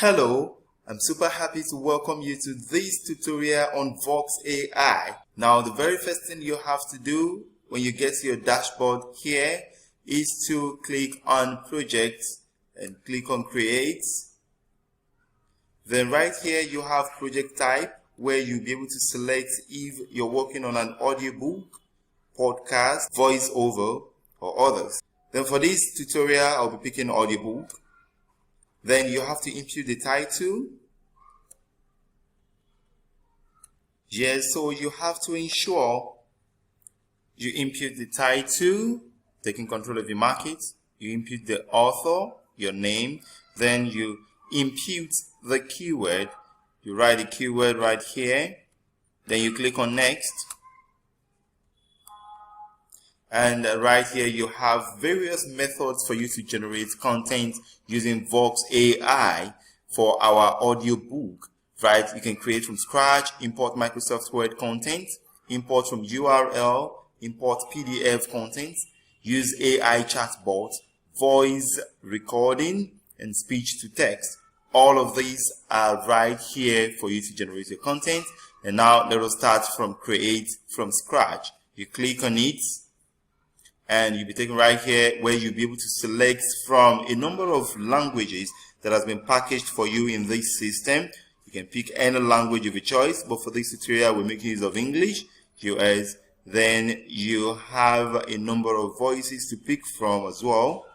Hello, I'm super happy to welcome you to this tutorial on Vox AI. Now, the very first thing you have to do when you get to your dashboard here is to click on Projects and click on Create. Then right here you have Project Type, where you'll be able to select if you're working on an audiobook, podcast, voiceover, or others. Then for this tutorial, I'll be picking audiobook. Then you have to input the title. Yes, so you have to ensure you input the title, taking control of your market. You input the author, your name. Then you input the keyword. You write the keyword right here. Then you click on Next. And right here you have various methods for you to generate content using Vox AI for our audiobook. Right? You can create from scratch, import Microsoft Word content, import from URL, import PDF content, use AI chatbot, voice recording, and speech to text. All of these are right here for you to generate your content. And now let us start from create from scratch. You click on it, and you'll be taken right here where you'll be able to select from a number of languages that has been packaged for you in this system. You can pick any language of your choice, but for this tutorial we're making use of English, US. Then you have a number of voices to pick from as well.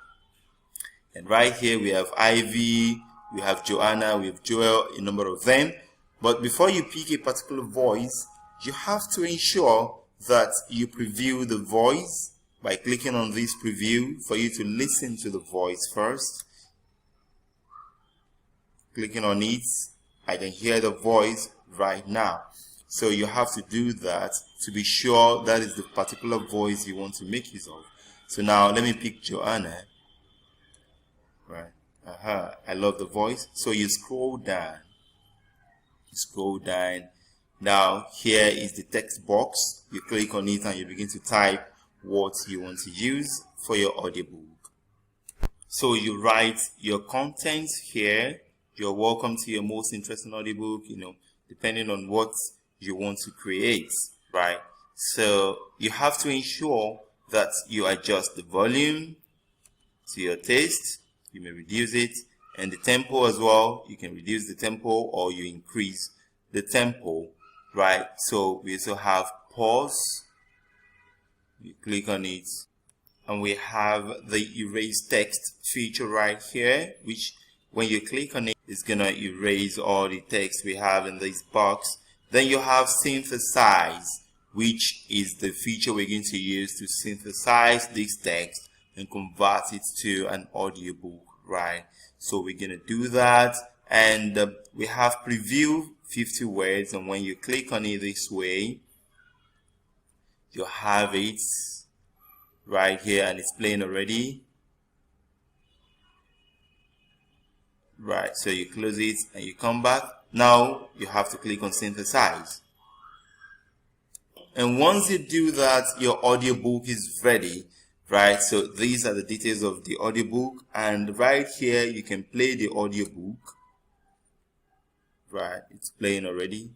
And right here we have Ivy, we have Joanna, we have Joel, a number of them. But before you pick a particular voice, you have to ensure that you preview the voice by clicking on this preview for you to listen to the voice first. Clicking on it, I can hear the voice right now. So you have to do that to be sure that is the particular voice you want to make use of. So now let me pick Joanna. Right. I love the voice. So you scroll down. Now here is the text box. You click on it and you begin to type what you want to use for your audiobook. So you write your contents here. You're welcome to your most interesting audiobook, depending on what you want to create, right? So you have to ensure that you adjust the volume to your taste. You may reduce it, and the tempo as well. You can reduce the tempo or you increase the tempo, right? So we also have pause. You click on it, and we have the erase text feature right here, which when you click on it, it's gonna erase all the text we have in this box. Then you have synthesize, which is the feature we're going to use to synthesize this text and convert it to an audiobook, right? So we're gonna do that, and we have preview 50 words, and when you click on it this way, you have it right here and it's playing already. Right, so you close it and you come back. Now you have to click on synthesize. And once you do that, your audiobook is ready, right? So these are the details of the audiobook, and right here you can play the audiobook. Right, it's playing already,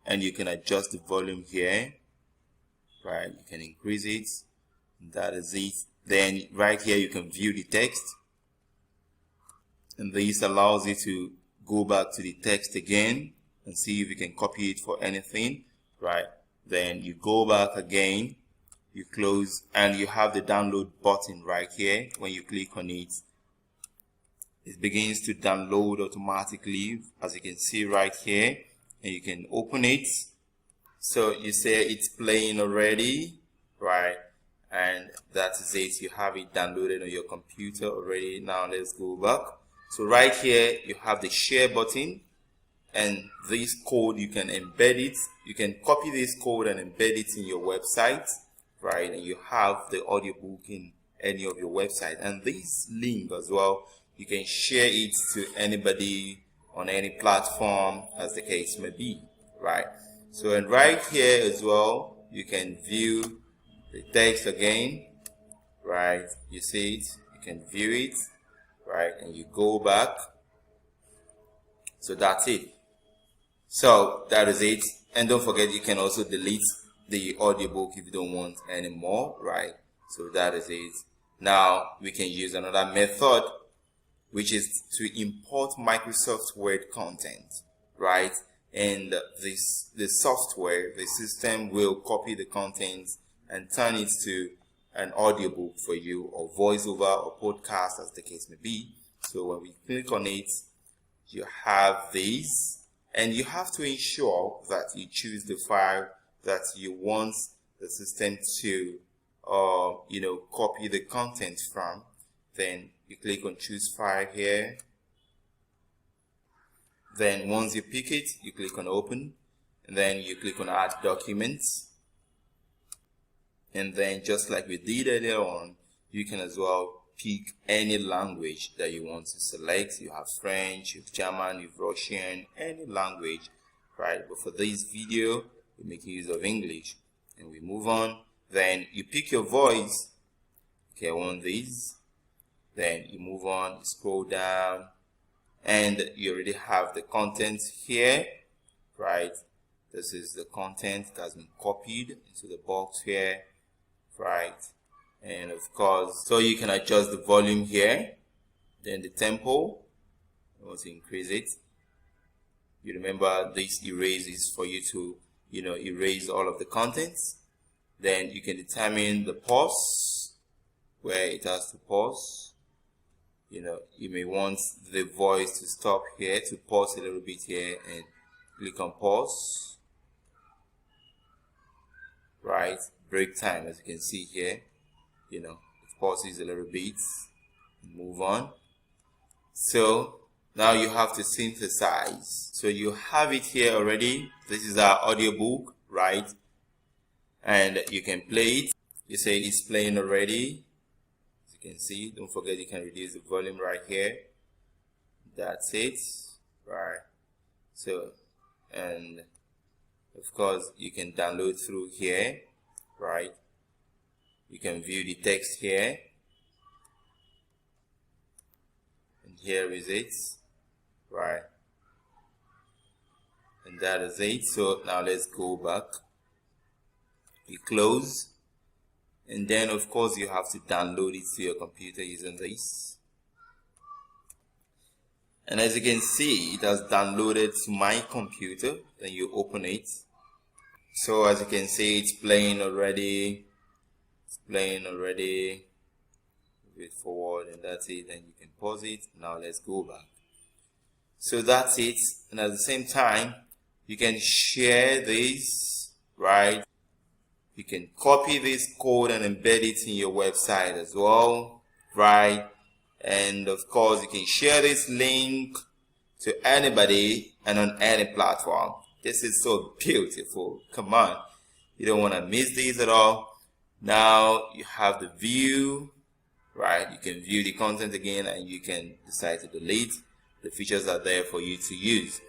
and you can adjust the volume here. Right, you can increase it. That is it. Then right here you can view the text, and this allows you to go back to the text again and see if you can copy it for anything, right? Then you go back again, you close, and you have the download button right here. When you click on it, it begins to download automatically, as you can see right here, and you can open it. So you say it's playing already, right? And that is it. You have it downloaded on your computer already. Now let's go back. So right here you have the share button, and this code you can embed it. You can copy this code and embed it in your website, right? And you have the audiobook in any of your website. And this link as well, you can share it to anybody on any platform, as the case may be, right? So, and right here as well, you can view the text again, right? You see it, you can view it, right? And you go back, So that's it. So that is it. And don't forget, you can also delete the audiobook if you don't want anymore, right? So that is it. Now we can use another method, which is to import Microsoft Word content, right? And the software, the system will copy the content and turn it to an audiobook for you, or voiceover, or podcast, as the case may be. So when we click on it, you have this, and you have to ensure that you choose the file that you want the system to copy the content from. Then you click on choose file here. Then once you pick it, you click on open, and then you click on add documents. And then just like we did earlier on, you can as well pick any language that you want to select. You have French, you have German, you have Russian, any language, right? But for this video, we make use of English, and we move on. Then you pick your voice. Okay, I want this. Then you move on, scroll down, and you already have the content here, right? This is the content that has been copied into the box here, right? And of course, so you can adjust the volume here. Then the tempo, you want to increase it. You remember this erase is for you to erase all of the contents. Then you can determine the pause, where it has to pause. You may want the voice to stop here, to pause a little bit here, and click on pause, right? Break time, as you can see here, it pauses a little bit, move on. So now you have to synthesize. So you have it here already. This is our audiobook, right? And you can play it. You say it's playing already. You can see, don't forget you can reduce the volume right here. That's it, right? So, and of course you can download through here, right? You can view the text here, and here is it, right? And that is it. So now let's go back. You close. And then of course you have to download it to your computer using this. And as you can see, it has downloaded to my computer. Then you open it. So as you can see, it's playing already. It's playing already. Move it forward, and that's it. Then you can pause it. Now let's go back. So that's it. And at the same time, you can share this, right? You can copy this code and embed it in your website as well, right? And of course, you can share this link to anybody and on any platform. This is so beautiful. Come on. You don't want to miss these at all. Now you have the view, right? You can view the content again, and you can decide to delete. The features are there for you to use.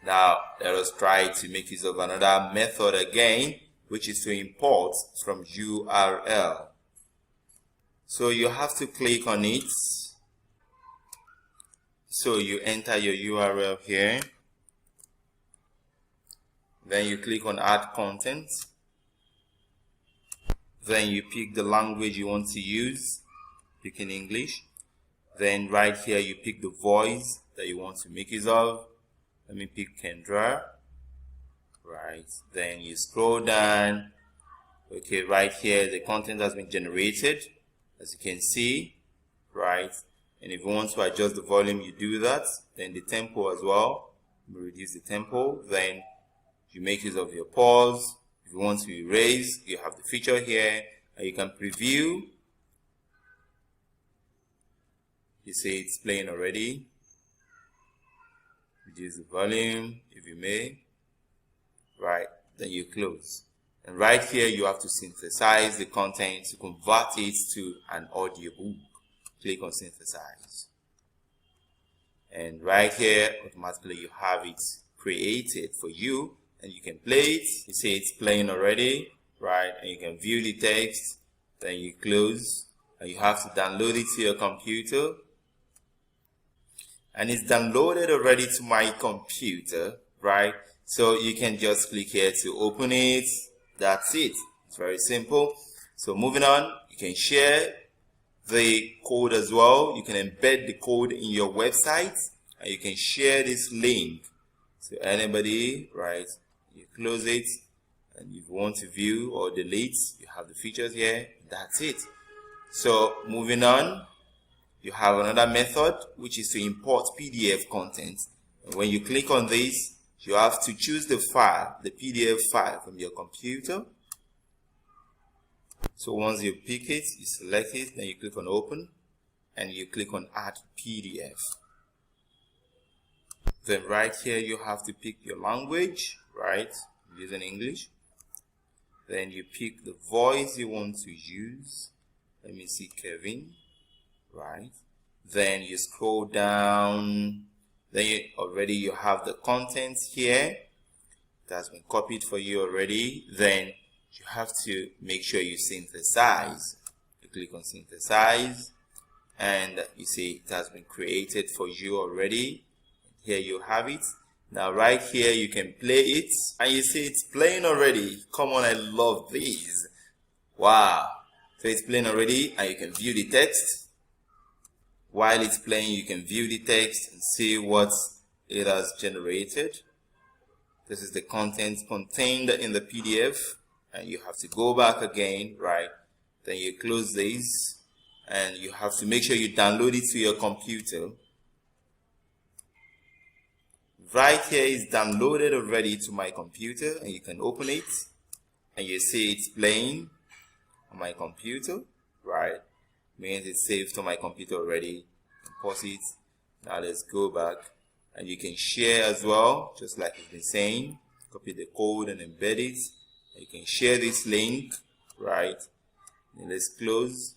Now, let us try to make use of another method again, which is to import from URL. So you have to click on it. So you enter your URL here. Then you click on add content. Then you pick the language you want to use. Pick in English. Then right here you pick the voice that you want to make use of. Let me pick Kendra. Right, then you scroll down. Okay, right here the content has been generated, as you can see, right? And if you want to adjust the volume, you do that. Then the tempo as well, you reduce the tempo. Then you make use of your pause. If you want to erase, you have the feature here, and you can preview. You see it's playing already. Reduce the volume if you may. Right, then you close. And right here you have to synthesize the content to convert it to an audiobook. Click on synthesize. And right here automatically you have it created for you, and you can play it. You see it's playing already, right? And you can view the text. Then you close, and you have to download it to your computer. and it's downloaded already to my computer, right? So you can just click here to open it. That's it. It's very simple. So moving on, you can share the code as well. You can embed the code in your website, and you can share this link to anybody, right? You close it, and if you want to view or delete, you have the features here. That's it. So moving on, you have another method, which is to import PDF content. And when you click on this, you have to choose the file, the PDF file from your computer. So once you pick it, you select it, then you click on open, and you click on add PDF. Then right here you have to pick your language, right? I'm using English. Then you pick the voice you want to use. Let me see, Kevin, right? Then you scroll down. Then you have the content here. It has been copied for you already. Then you have to make sure you synthesize. You click on synthesize, and you see it has been created for you already. Here you have it. Now right here you can play it, and you see it's playing already. Come on, I love these. Wow. So it's playing already, and you can view the text. While it's playing, you can view the text and see what it has generated. This is the content contained in the PDF, and you have to go back again, right? Then you close this, and you have to make sure you download it to your computer. Right here is downloaded already to my computer, and you can open it, and you see it's playing on my computer, right? Means it's saved to my computer already. Pause it. Now let's go back, and you can share as well, just like we've been saying. Copy the code and embed it. You can share this link, right? And let's close,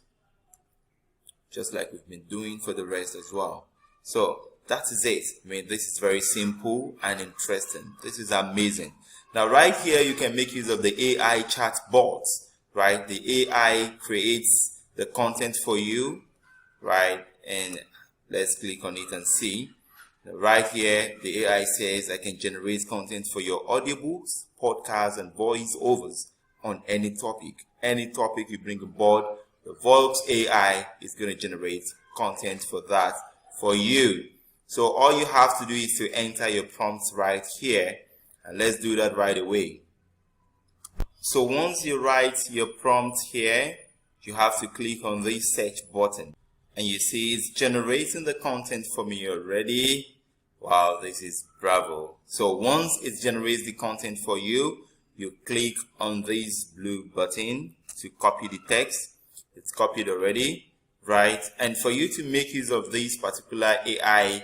just like we've been doing for the rest as well. So that is it. I mean, this is very simple and interesting. This is amazing. Now right here you can make use of the AI chat bots, right? The AI creates the content for you, right? And let's click on it and see. Right here the AI says I can generate content for your audiobooks, podcasts, and voiceovers on any topic. Any topic you bring aboard, the Vox AI is going to generate content for that for you. So all you have to do is to enter your prompts right here, and let's do that right away. So once you write your prompt here, you have to click on this search button, and you see it's generating the content for me already. Wow, this is bravo. So once it generates the content for you, you click on this blue button to copy the text. It's copied already, right? And for you to make use of this particular AI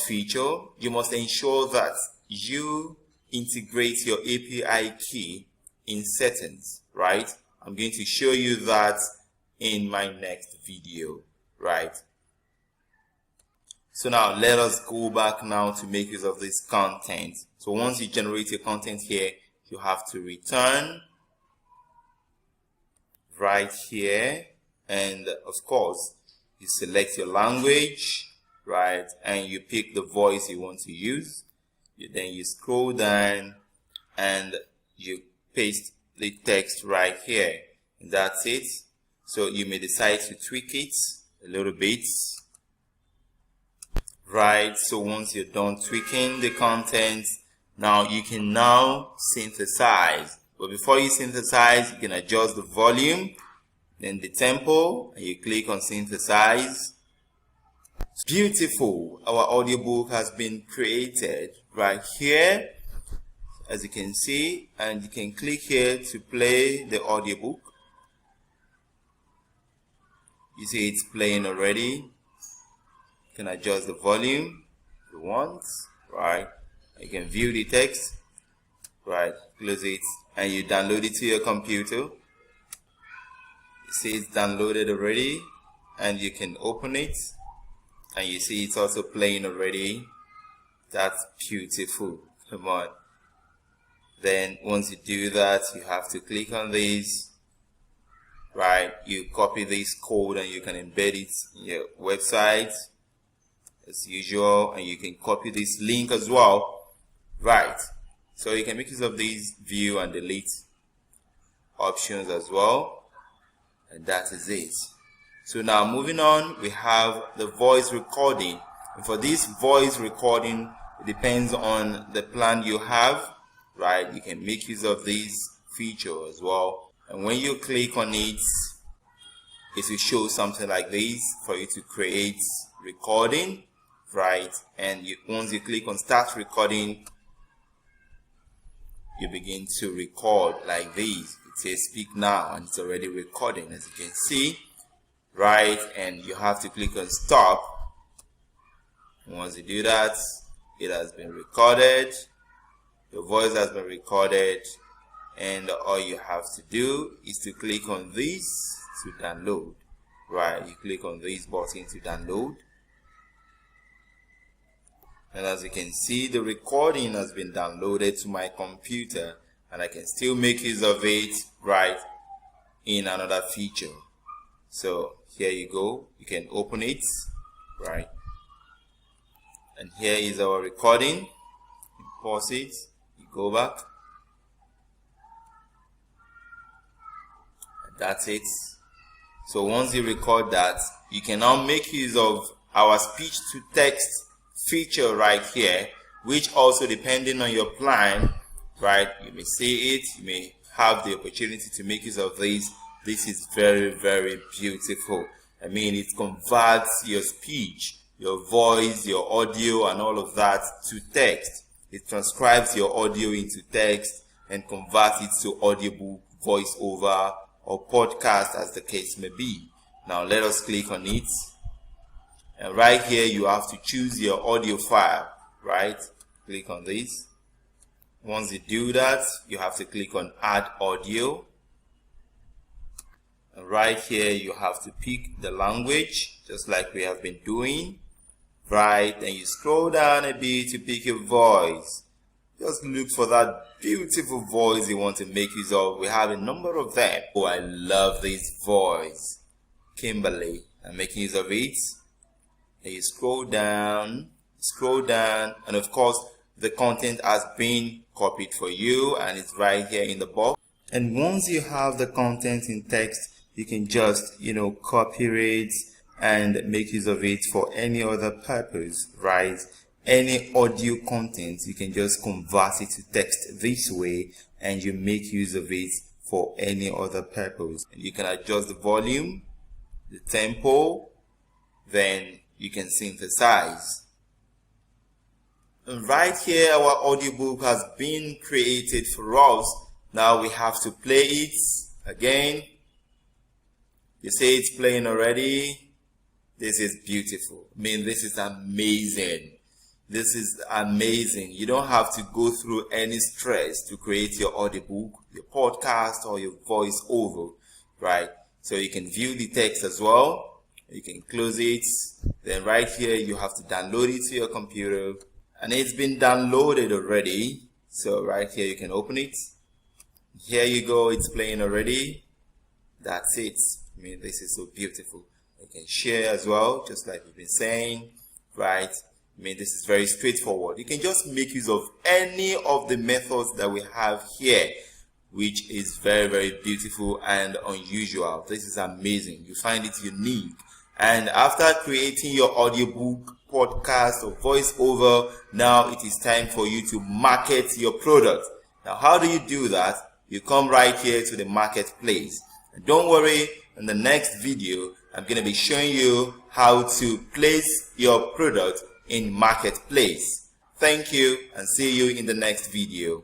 feature, you must ensure that you integrate your API key in settings, right? I'm going to show you that in my next video, right? So now let us go back now to make use of this content. So once you generate your content here, you have to return right here, and of course you select your language, right, and you pick the voice you want to use. Then you scroll down and you paste the text right here, and that's it. So you may decide to tweak it a little bit, right? So once you're done tweaking the content, now you can now synthesize. But before you synthesize, you can adjust the volume, then the tempo, and you click on synthesize. Beautiful. Our audiobook has been created right here, as you can see, and you can click here to play the audiobook. You see it's playing already. You can adjust the volume if you want, right? You can view the text, right? Close it, and you download it to your computer. You see it's downloaded already, and you can open it, and you see it's also playing already. That's beautiful. Come on. Then once you do that, you have to click on this, right? You copy this code and you can embed it in your website. as usual, and you can copy this link as well, right? So you can make use of these view and delete options as well, and that is it. So now moving on, we have the voice recording. And for this voice recording, it depends on the plan you have, right? You can make use of this feature as well, and when you click on it, it will show something like this for you to create recording, right? And once you click on start recording, you begin to record like this. It says speak now, and it's already recording, as you can see, right? And you have to click on stop. Once you do that, it has been recorded, your voice has been recorded, and all you have to do is to click on this to download, right? You click on this button to download, and as you can see, the recording has been downloaded to my computer, and I can still make use of it, right, in another feature. So here you go, you can open it, right? And here is our recording. You pause it, you go back, and that's it. So once you record that, you can now make use of our speech to text feature right here, which also, depending on your plan, right, you may see it, you may have the opportunity to make use of this. This is very, very beautiful. I mean, it converts your speech, your voice, your audio, and all of that to text. It transcribes your audio into text and converts it to audiobook, voiceover, or podcast, as the case may be. Now let us click on it, and right here you have to choose your audio file, right? Click on this. Once you do that, you have to click on add audio, and right here you have to pick the language, just like we have been doing, right? And you scroll down a bit to pick your voice. Just look for that beautiful voice you want to make use of. We have a number of them. Oh, I love this voice, Kimberly. I'm making use of it. And you scroll down, and of course the content has been copied for you, and it's right here in the box. And once you have the content in text, you can just, copy it and make use of it for any other purpose, right? Any audio content, you can just convert it to text this way, and you make use of it for any other purpose. And you can adjust the volume, the tempo, then you can synthesize. And right here, our audiobook has been created for us. Now we have to play it again. You say it's playing already. This is beautiful. I mean, this is amazing. This is amazing. You don't have to go through any stress to create your audiobook, your podcast, or your voiceover, right? So you can view the text as well. You can close it. Then right here, you have to download it to your computer. And it's been downloaded already. So right here, you can open it. Here you go. It's playing already. That's it. I mean, this is so beautiful. You can share as well, just like we've been saying, right? I mean, this is very straightforward. You can just make use of any of the methods that we have here, which is very, very beautiful and unusual. This is amazing. You find it unique. And after creating your audiobook, podcast, or voiceover, now it is time for you to market your product. Now, how do you do that? You come right here to the marketplace. And don't worry, in the next video, I'm going to be showing you how to place your product in marketplace. Thank you, and see you in the next video.